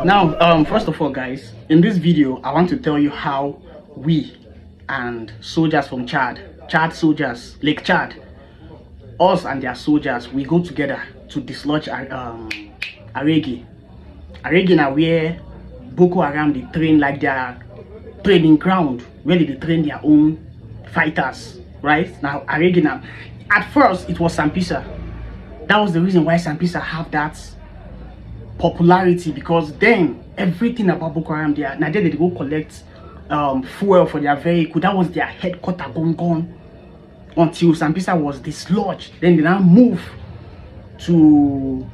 Now, first of all, guys, in this video, I want to tell you how we and soldiers from Chad soldiers, Lake Chad, us and their soldiers, we go together to dislodge Arege. Arege now where Boko Haram they train, like their training ground, where they train their own fighters, right? Now Arege now, at first it was Sambisa. That was the reason why Sambisa have that popularity, because then everything about Boko Haram there, now they go collect fuel for their vehicle. That was their headquarters gone until Sambisa was dislodged. Then they now move to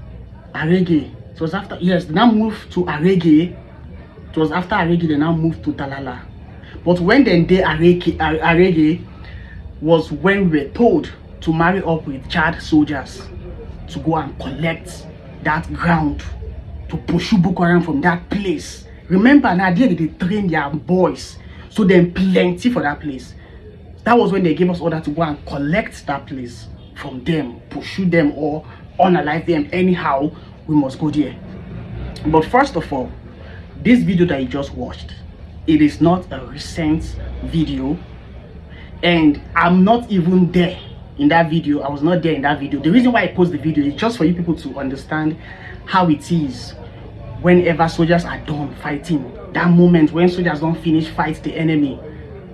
Arege. It was after, yes, they now moved to Arege. It was after Arege they now moved to Talala. But when they did Arege was when we were told to marry up with Chad soldiers to go and collect that ground, to pursue Boko Haram from that place. Remember, now they train their boys, so then plenty for that place. That was when they gave us order to go and collect that place from them, pursue them or unalive them. Anyhow, we must go there. But first of all, this video that you just watched, it is not a recent video, and I'm not even there in that video. I was not there in that video. The reason why I post the video is just for you people to understand how it is whenever soldiers are done fighting. That moment when soldiers don't finish fight the enemy,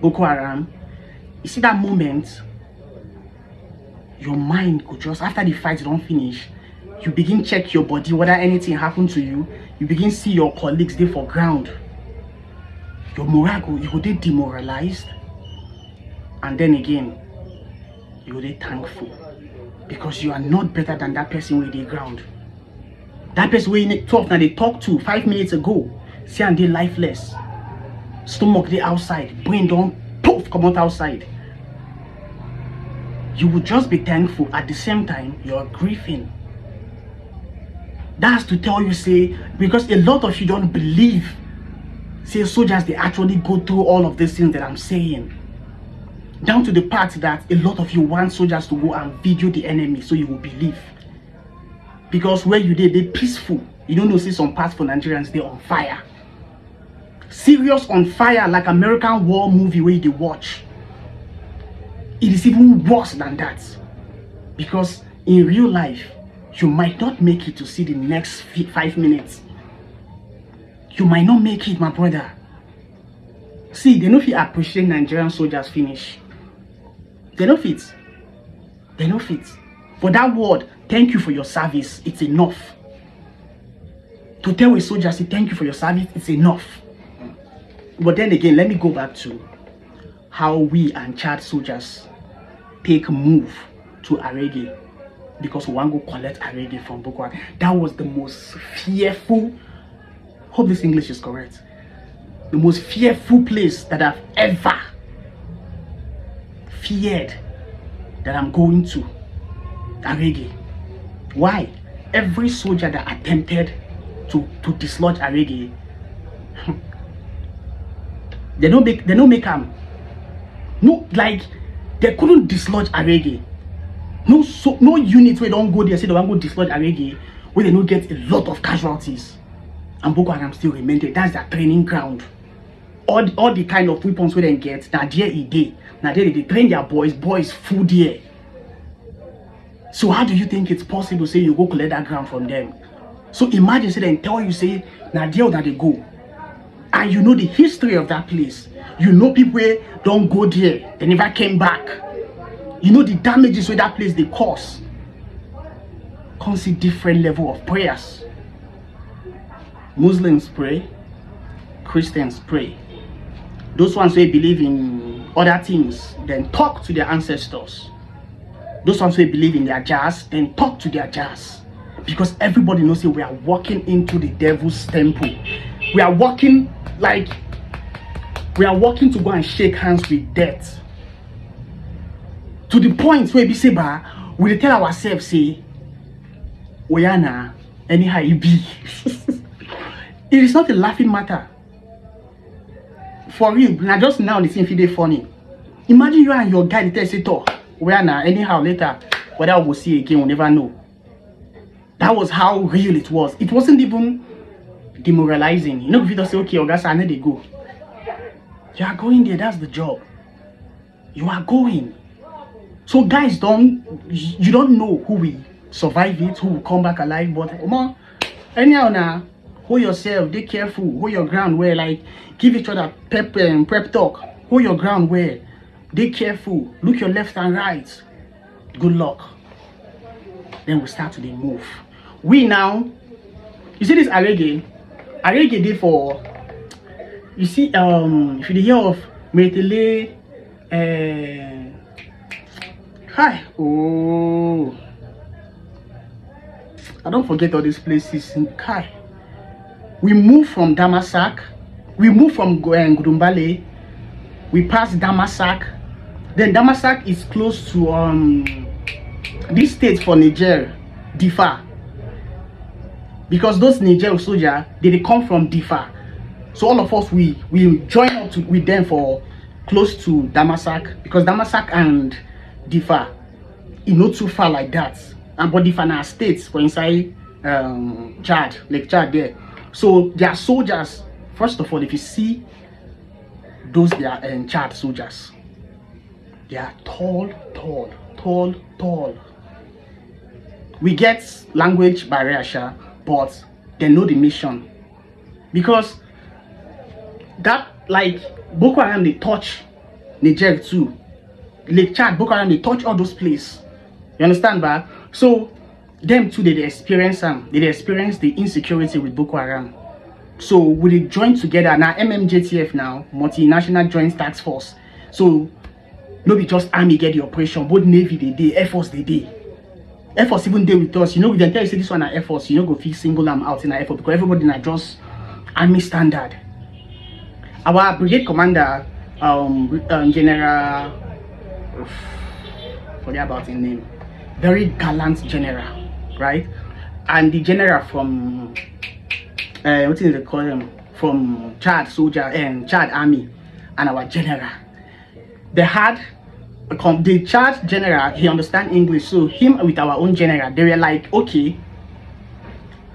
Boko Haram, you see that moment, your mind could just, after the fight don't finish, you begin check your body whether anything happened to you. You begin see your colleagues there for ground. Your morale, you go dey demoralized, and then again you go dey thankful because you are not better than that person with the ground. That person wey you talk now they talk to 5 minutes ago, see and they lifeless, stomach they outside, brain don't poof come out outside. You would just be thankful. At the same time, you're grieving. That's to tell you, say, because a lot of you don't believe, say, soldiers, they actually go through all of these things that I'm saying. Down to the part that a lot of you want soldiers to go and video the enemy so you will believe. Because where you did, they peaceful. You don't know, see some parts for Nigerians, they're on fire. Serious on fire, like American war movie where they watch. It is even worse than that. Because in real life, you might not make it to see the next 5 minutes. You might not make it, my brother. See, they know if you appreciate Nigerian soldiers finish. They know fit. They know fit. For that word, thank you for your service, it's enough. To tell a soldier, say thank you for your service, it's enough. But then again, let me go back to how we and Chad soldiers take move to Arege, because we want to go collect Arege from Boko Haram. That was the most fearful, hope this English is correct, the most fearful place that I've ever feared that I'm going to, Arege. Why? Every soldier that attempted to dislodge Arege, they don't make them. No, like they couldn't dislodge Arege. No unit where don't go there say they want to go dislodge Arege where they don't get a lot of casualties. And Boko Haram still remain there. That's their training ground. All the kind of weapons where they get, now there it day. Now there they train their boys full there. So how do you think it's possible say you go collect that ground from them? So imagine say they tell you say now there that they go. And you know the history of that place. You know people don't go there, they never came back. You know the damages where that place they cause. Can't see different level of prayers. Muslims pray, Christians pray. Those ones who believe in other things, then talk to their ancestors. Those ones who believe in their jars, then talk to their jars. Because everybody knows that we are walking into the devil's temple. We are walking to go and shake hands with death. To the point where we say, we tell ourselves, say, Oyana, anyhow it be. It is not a laughing matter. For real, now just now the thing feel funny. Imagine you and your guy tell say, Oyana, anyhow later, whether we'll see again, we'll never know. That was how real it was. It wasn't even demoralizing. You know, if you just say, okay, August, I need to go. You are going there, that's the job. You are going. So guys, you don't know who will survive it, who will come back alive, but anyhow now, hold yourself, be careful, hold your ground where, like, give each other prep talk, hold your ground where, be careful, look your left and right, good luck. Then we start to move. We now, you see this Arege day for, you see, if you hear of Metele, hi, oh, I don't forget all these places in Kai. We move from Damasak, we move from Gudumbale, we pass Damasak, then Damasak is close to this state for Niger, Difa. Because those Niger soldiers, they come from Difa. So all of us, we join up with them for close to Damasak, because Damasak and Difa, it's not too far like that. And but Difa are states for inside Chad, Lake Chad there. So they are soldiers. First of all, if you see those, they are Chad soldiers. They are tall. We get language barrier, but they know the mission. Because that, like, Boko Haram, they touch Niger too. Lake Chad, Boko Haram, they touch all those places. You understand, ba? So them too, they experience the insecurity with Boko Haram. So we join together now. MNJTF now, Multinational Joint Task Force. So no be just army get the operation, both Navy they did, Air Force they did. Air Force even there with us. You know, we can tell you say this one at Air Force, you know, go fix single arm out in Air Force because everybody not just army standard. Our brigade commander, General, forget about his name, very gallant general, right? And the general from what is they call him, from Chad soldier and Chad army, and our general, they had the Chad general, he understand English, so him with our own general, they were like, okay,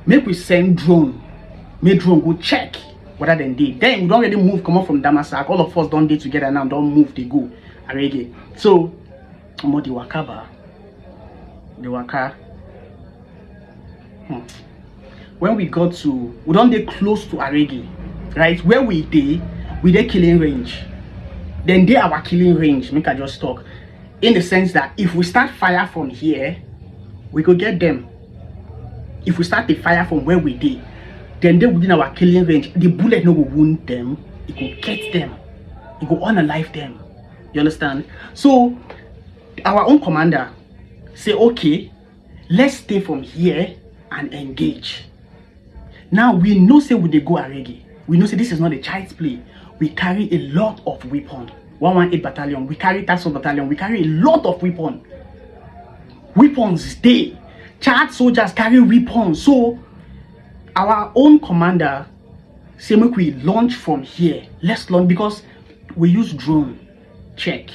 make we send drone, make drone go check what they did. Then we don't really move, come up from Damasak. All of us don't do together now, don't move, they go Arege. So the Wakaba, the Waka. When we got to, we don't get close to Arege, right? Where we did killing range. Then they our killing range. Make I just talk in the sense that if we start fire from here, we could get them. If we start the fire from where we did, then they within our killing range. The bullet no will wound them. It will get them. It will unalive them. You understand? So our own commander say, okay, let's stay from here and engage. Now we know say we they go Arege. We know say this is not a child's play. We carry a lot of weapons. 118 battalion, we carry task force battalion, we carry a lot of weapons. Weapons they. Chad soldiers carry weapons. So our own commander say make we launch from here. Let's launch because we use drone. Check.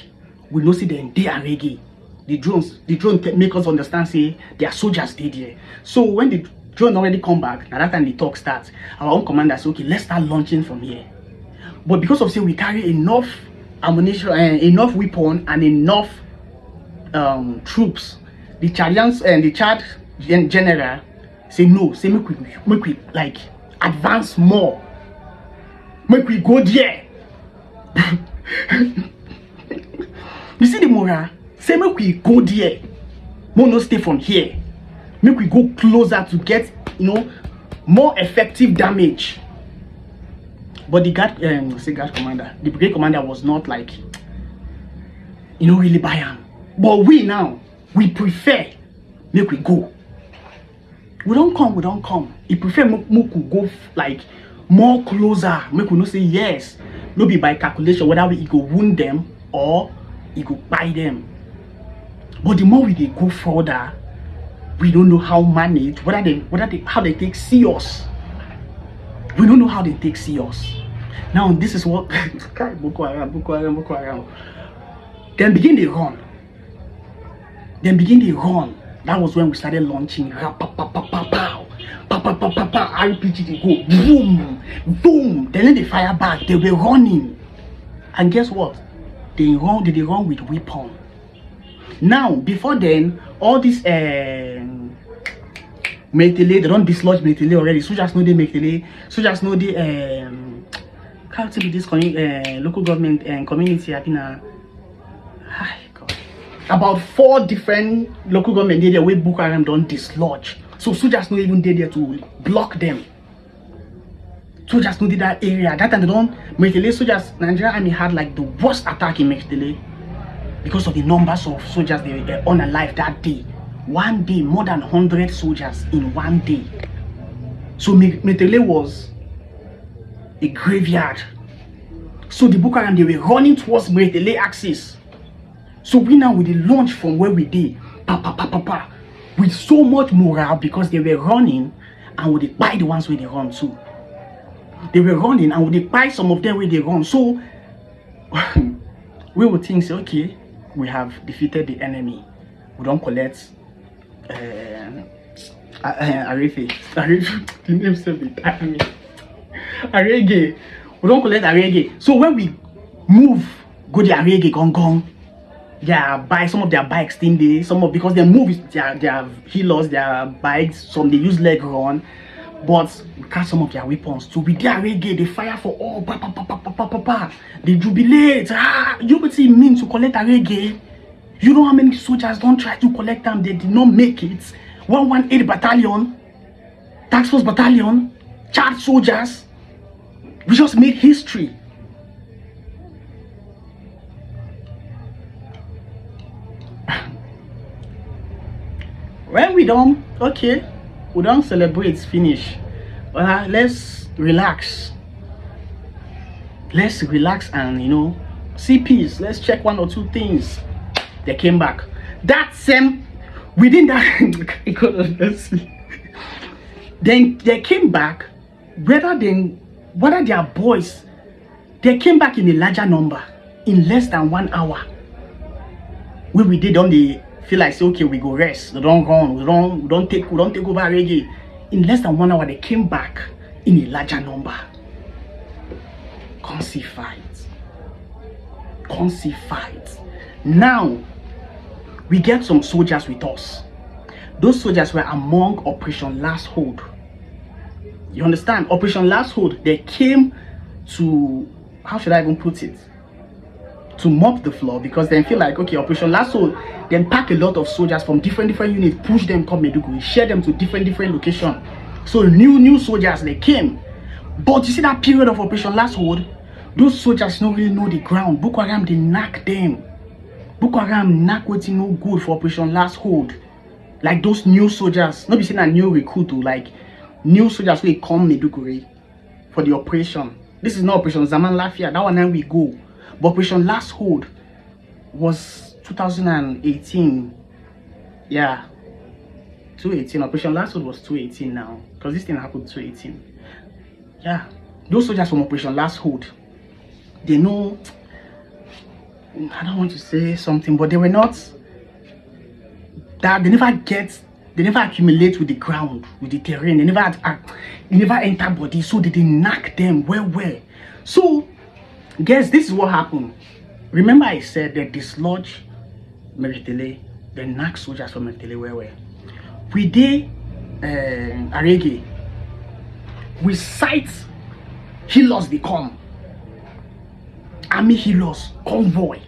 We know see them they Arege. The drone make us understand say their soldiers stay there. So when the drone already come back, now that time the talk starts, our own commander say, okay, let's start launching from here. But because of say we carry enough ammunition, enough weapon and enough troops, the Chadians and the Chad general say no, say make we like advance more. Make we go there. You see the moral? Say make we go there. More no stay from here. Make we go closer to get, you know, more effective damage. But the guard commander, the brigade commander was not like, you know, really buy him. But we now, we prefer make we go. We don't come. He prefer make we go like more closer. Make we not say yes. No be by calculation whether we go wound them or he go buy them. But the more we they go further, we don't know how manage how they take serious. We don't know how they take serious. Now this is what Boko Haram. Then begin they run. That was when we started launching. RPG, they go boom, boom. Then let the fire back. They were running, and guess what? They run with weapon. Now, before then, all this Metele, they don't dislodge Metele already. Soldiers know they Metele. Soldiers know the how to be this local government and community. I think about 4 different local government area where Boko Haram don't dislodge. So soldiers not even there to block them. Soldiers know that area. That time they don't Metele soldiers. Nigerian army had like the worst attack in Metele because of the numbers of soldiers they were unalive that day. One day, more than 100 soldiers in one day. So Metele was a graveyard. So the Boko Haram, they were running towards Metele axis. So we now with the launch from where we did, with so much morale because they were running and would buy the ones where they run too. They were running and would buy some of them where they run. So we would think, say, okay, we have defeated the enemy. We don't collect Arege. The name said it. Arege. We don't collect Arege. So when we move, go the Arege gong. Yeah, buy some of their bikes in there. Some of because they move their healers, their bikes. Some they use leg run, but we catch some of their weapons. So with the Arege, they fire for all. They jubilate. You would see mean to collect Arege. You know how many soldiers don't try to collect them? They did not make it. 118 battalion, task force battalion, charged soldiers. We just made history. When we done, okay, we don't celebrate, finish. Let's relax. Let's relax and see peace. Let's check 1 or 2 things. They came back. That same within that then they came back. Whether their boys, they came back in a larger number in less than 1 hour. When we did on the feel like say okay, we go rest. They don't run. We don't take over Arege. In less than 1 hour, they came back in a larger number. Come see fight. Now we get some soldiers with us. Those soldiers were among Operation Last Hold. You understand? Operation Last Hold, they came to, how should I even put it? To mop the floor because they feel like, okay, Operation Last Hold, then pack a lot of soldiers from different units, push them, come Meduguri, share them to different locations. So new soldiers, they came. But you see that period of Operation Last Hold, those soldiers don't really know the ground. Boko Haram, they knock them. Boko Haram knock waiting no good for Operation Last Hold. Like those new soldiers, not be saying a new recruit, like new soldiers will come Meduguri for the operation. This is not Operation Zaman Lafia, that one now we go. But Operation Last Hold was 2018. Yeah, 2018. Operation Last Hold was 2018 now, because this thing happened 2018. Yeah, those soldiers from Operation Last Hold, they know, I don't want to say something, but they were not that, they never accumulate with the ground, with the terrain. They never enter body, so they didn't knock them well. So guess this is what happened. Remember I said they dislodge Metele, they knock soldiers from Metele well. We did Arege. We sight healers, they come. Army healers, convoy.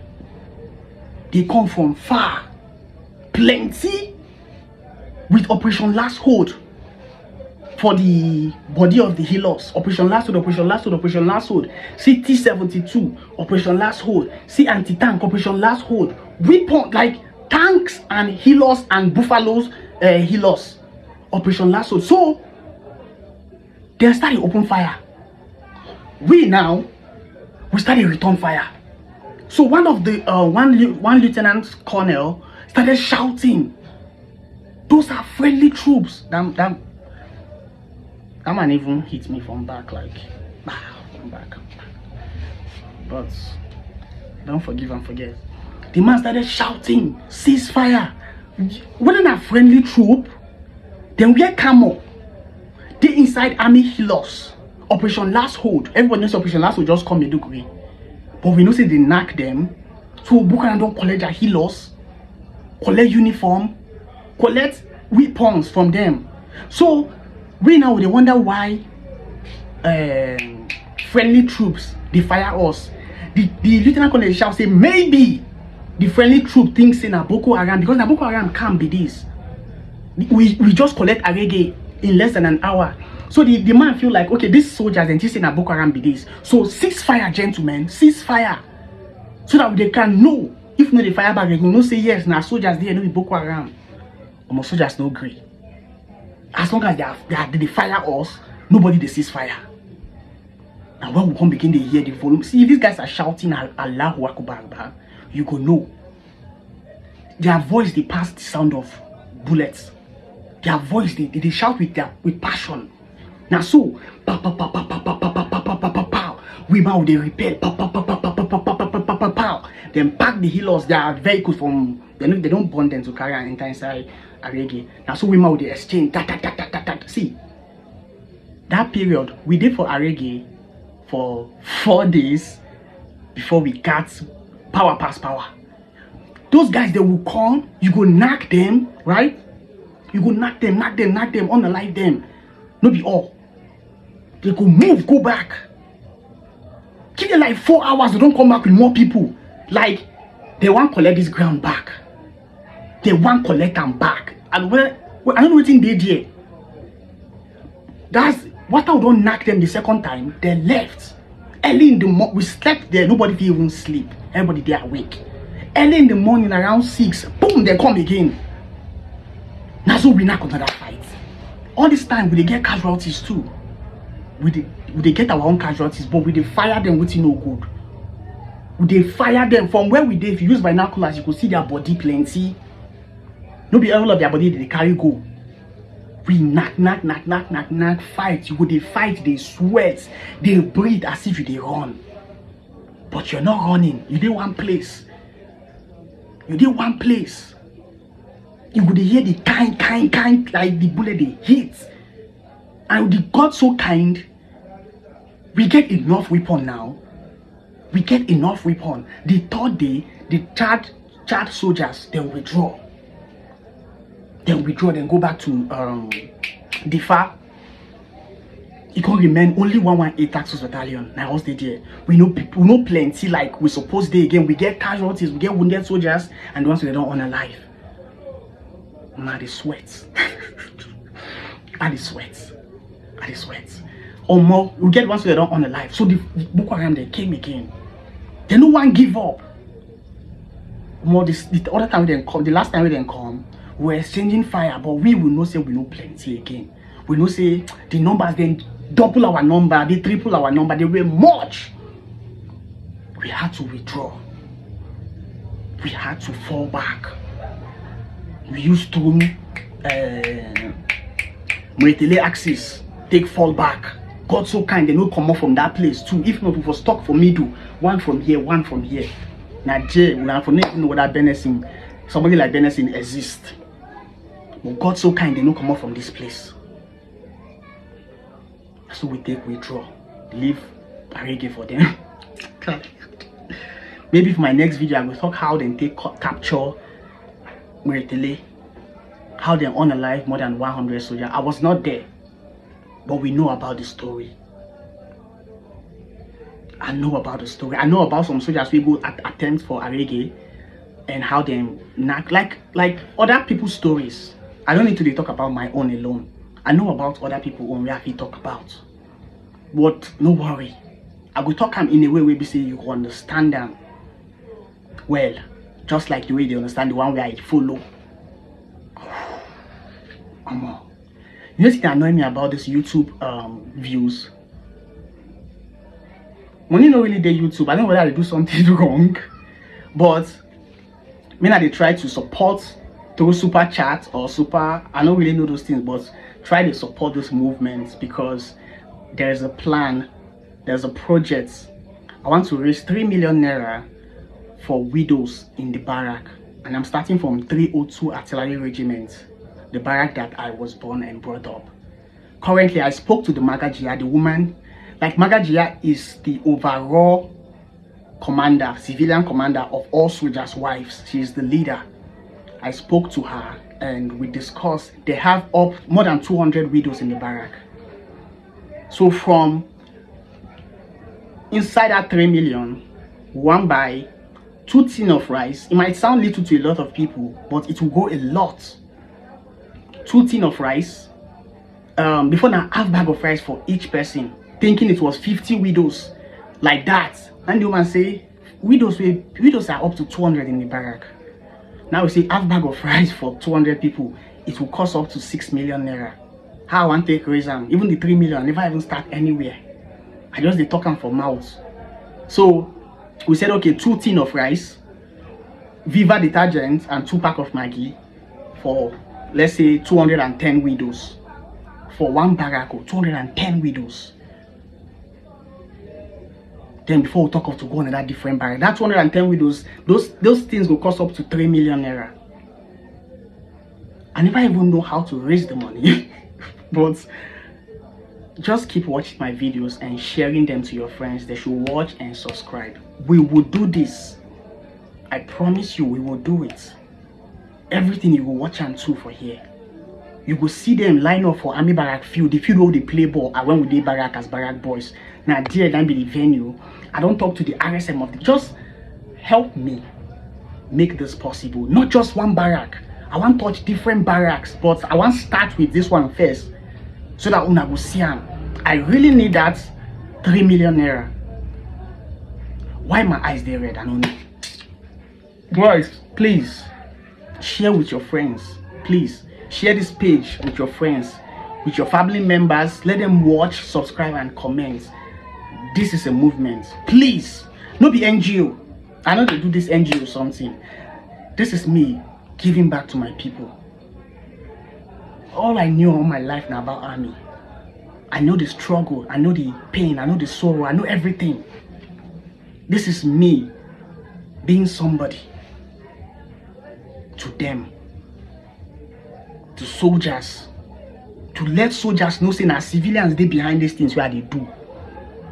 They come from far. Plenty. With Operation Last Hold. For the body of the healers. Operation Last Hold. See T-72. Operation Last Hold. See anti-tank. Operation Last Hold. Weapon like tanks and healers and buffaloes healers. Operation Last Hold. So they started open fire. We started return fire. So one of the one lieutenant colonel started shouting, "Those are friendly troops." That man even hit me from back, like, from back. But don't forgive and forget. The man started shouting, "Ceasefire! Whether a friendly troop, then we get camo. They inside army healers. Operation Last Hold. Everyone knows Operation Last Hold just come Meduguri. But we know say they knock them. So Boko Haram don't collect their healers, collect uniform, collect weapons from them. So we now they wonder why friendly troops they fire us. The lieutenant colonel shall say maybe the friendly troop thinks in a Boko Haram, because the Boko Haram can't be this. We just collect Arege in less than an hour. So the man feel like, okay, these soldiers and this in a Boko Haram be this. So ceasefire, gentlemen, ceasefire. So that they can know. If not the fire back, they will not say yes, now soldiers there, no be Boko Haram. Or soldiers no agree. As long as they fire us, nobody they ceasefire. Now when we come begin to hear the volume, see if these guys are shouting Allahu Akbar, you go know. Their voice they pass the sound of bullets. Their voice they shout with passion. Now so pow pow pow pow pow pow pow pow pow pow pow pow. We now they repel pow pow pow pow pow pow pow pow pow pow pow. Then pack the healers, their vehicles from they don't burn them to carry and enter inside Arege. Now so we now they exchange See that period we did for Arege for 4 days before we got power pass power. Those guys they will come, you go knock them, right? You go knock them, unalive them. No be all. They go move, go back. Give them like 4 hours, they don't come back with more people. Like, they want to collect this ground back. They want to collect them back. And I don't know what they did. That's what I don't knock them the second time. They left. Early in the morning, we slept there. Nobody did even sleep. Everybody there awake. Early in the morning, around 6, boom, they come again. Now so we knock another fight. All this time we get casualties too. We get our own casualties, but we fire them with no good. We fire them from where we did. If you use binoculars, you could see their body plenty. No be all of their body they carry go. We knock, fight. You go they fight, they sweat, they breathe as if they run. But you're not running. You did one place. You did one place. You would hear the kind, like the bullet they hit. And the God so kind, we get enough weapon now. We get enough weapon. The third day, the Chad soldiers, they withdraw. Then go back to Difa. It can remain only 118 Task Battalion. Now what's the deal? We know people, we know plenty like we supposed to again. We get casualties, we get wounded soldiers, and the ones they don't honor life. Now they sweat. And they sweat. Or more, we get ones they don't honor life. So the Boko Haram they came again. They no one give up. More the other time they come, the last time we didn't come, we were exchanging fire, but we will not say we know plenty again. We know say the numbers then double our number, they triple our number, they were much. We had to withdraw. We had to fall back. We used to Metele axis, take fall back. God so kind, they no come up from that place too. If not, we were stuck for middle, one from here, one from here. Nigeria, we have to know what that Benessing, somebody like Benessing exists. But God so kind, they no come up from this place. So we withdraw, leave Arege for them. Maybe for my next video, I will talk how they take capture Metele, how they unalive more than 100 soldiers. I was not there, but we know about the story. I know about the story. I know about some soldiers we go attempt for Arege and how they knock like other people's stories. I don't need to talk about my own alone. I know about other people when we have to talk about. But no worry, I will talk them in a way where we say you can understand them well, just like the way they understand the one where I follow. You know what's annoying me about this YouTube views? Money not really their YouTube. I don't know whether they do something wrong, but when they try to support through super chat or super, I don't really know those things, but try to support those movements because there's a plan, there's a project. I want to raise 3 million naira for widows in the barrack. And I'm starting from 302 Artillery Regiment, the barrack that I was born and brought up. Currently, I spoke to the Magajia, the woman. Like, Magajia is the overall commander, civilian commander of all soldiers' wives. She is the leader. I spoke to her and we discussed. They have up more than 200 widows in the barrack. So from inside that 3 million, one by 2 tin of rice. It might sound little to a lot of people, but it will go a lot. 2 tin of rice. Before now, half bag of rice for each person, thinking it was 50 widows like that. And the woman say widows are up to 200 in the barrack. Now we say half bag of rice for 200 people, it will cost up to 6 million naira. How I want to take raise them? Even the 3 million, I never even start anywhere. I just they talk them for mouths. So we said, okay, 2 tin of rice, Viva detergent, and 2 pack of Maggi for, let's say, 210 widows. For one barrack, 210 widows. Then before we talk of to go on that different barrack, that 210 widows, those things will cost up to 3 million naira. I never even know how to raise the money. But just keep watching my videos and sharing them to your friends. They should watch and subscribe. We will do this. I promise you, we will do it. Everything you will watch and do for here. You will see them line up for army barrack field. The field where they play ball and when we dey barrack as barrack boys. Now there then be the venue. I don't talk to the RSM of the. Just help me make this possible. Not just one barrack. I want to touch different barracks, but I want to start with this one first, so that una go see am. I really need that 3 million naira. Why my eyes they red? I don't know. Guys, please share with your friends. Please share this page with your friends, with your family members. Let them watch, subscribe, and comment. This is a movement. Please, no be NGO. I know they do this NGO or something. This is me giving back to my people. All I knew all my life now about army. I know the struggle, I know the pain, I know the sorrow, I know everything. This is me being somebody to them, to soldiers, to let soldiers know saying that civilians they behind these things where they do.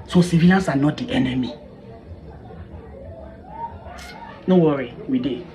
So civilians are not the enemy. No worry, we did.